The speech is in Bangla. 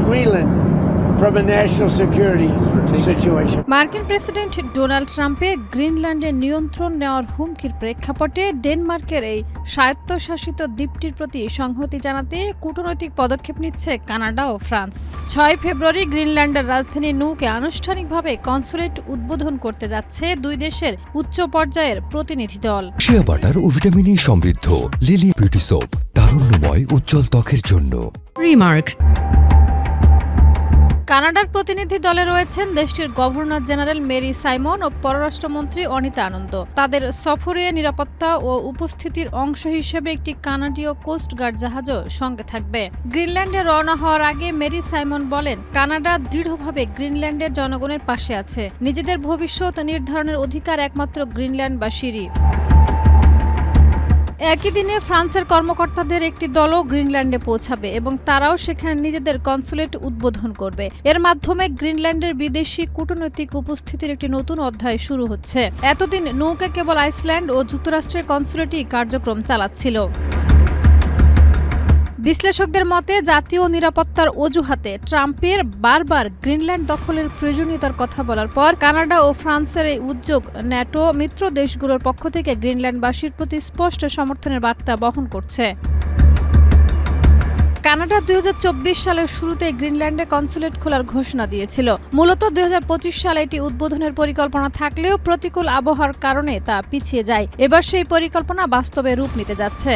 Greenland from a national security situation. মার্কিন প্রেসিডেন্ট ডোনাল্ড ট্রাম্পের গ্রিনল্যান্ডের নিয়ন্ত্রণ নেওয়ার হুমকির প্রেক্ষাপটে ডেনমার্কের এই স্বায়ত্তশাসিত দ্বীপটির প্রতি সংহতি জানাতে কূটনৈতিক পদক্ষেপ নিচ্ছে কানাডা ও ফ্রান্স। 6 ফেব্রুয়ারি গ্রিনল্যান্ডের রাজধানী নুকে আনুষ্ঠানিকভাবে কনসুলেট উদ্বোধন করতে যাচ্ছে দুই দেশের উচ্চ পর্যায়ের প্রতিনিধি দল। শিয়া বাটার ও ভিটামিনে সমৃদ্ধ লিলি বিউটি সোপ, তারুণ্যময় উজ্জ্বল ত্বকের জন্য। রিমার্ক। কানাডার প্রতিনিধি দলে রয়েছেন দেশটির গভর্নর জেনারেল মেরি সাইমন ও পররাষ্ট্রমন্ত্রী অনিতা আনন্দ। তাদের সফরে নিরাপত্তা ও উপস্থিতির অংশ হিসেবে একটি কানাডীয় কোস্টগার্ড জাহাজও সঙ্গে থাকবে। গ্রিনল্যান্ডে রওনা হওয়ার আগে মেরি সাইমন বলেন, কানাডা দৃঢ়ভাবে গ্রিনল্যান্ডের জনগণের পাশে আছে। নিজেদের ভবিষ্যৎ নির্ধারণের অধিকার একমাত্র গ্রিনল্যান্ডবাসীরই। একই দিনে ফ্রান্সের কর্মকর্তাদের একটি দলও গ্রিনল্যান্ডে পৌঁছাবে এবং তারাও সেখানে নিজেদের কনসুলেট উদ্বোধন করবে। এর মাধ্যমে গ্রিনল্যান্ডের বিদেশি কূটনৈতিক উপস্থিতির একটি নতুন অধ্যায় শুরু হচ্ছে। এতদিন নৌকা কেবল আইসল্যান্ড ও যুক্তরাষ্ট্রের কনসুলেটই কার্যক্রম চালাচ্ছিল। বিশ্লেষকদের মতে জাতীয় নিরাপত্তার অজুহাতে ট্রাম্পের বারবার গ্রিনল্যান্ড দখলের প্রয়োজনীয়তার কথা বলার পর কানাডা ও ফ্রান্সের এই উদ্যোগ ন্যাটো মিত্র দেশগুলোর পক্ষ থেকে গ্রিনল্যান্ডবাসীর প্রতি স্পষ্ট সমর্থনের বার্তা বহন করছে। কানাডা 2024 সালের শুরুতে গ্রিনল্যান্ডে কনসুলেট খোলার ঘোষণা দিয়েছিল। মূলত 2025 সালে এটি উদ্বোধনের পরিকল্পনা থাকলেও প্রতিকূল আবহাওয়ার কারণে তা পিছিয়ে যায়। এবার সেই পরিকল্পনা বাস্তবে রূপ নিতে যাচ্ছে।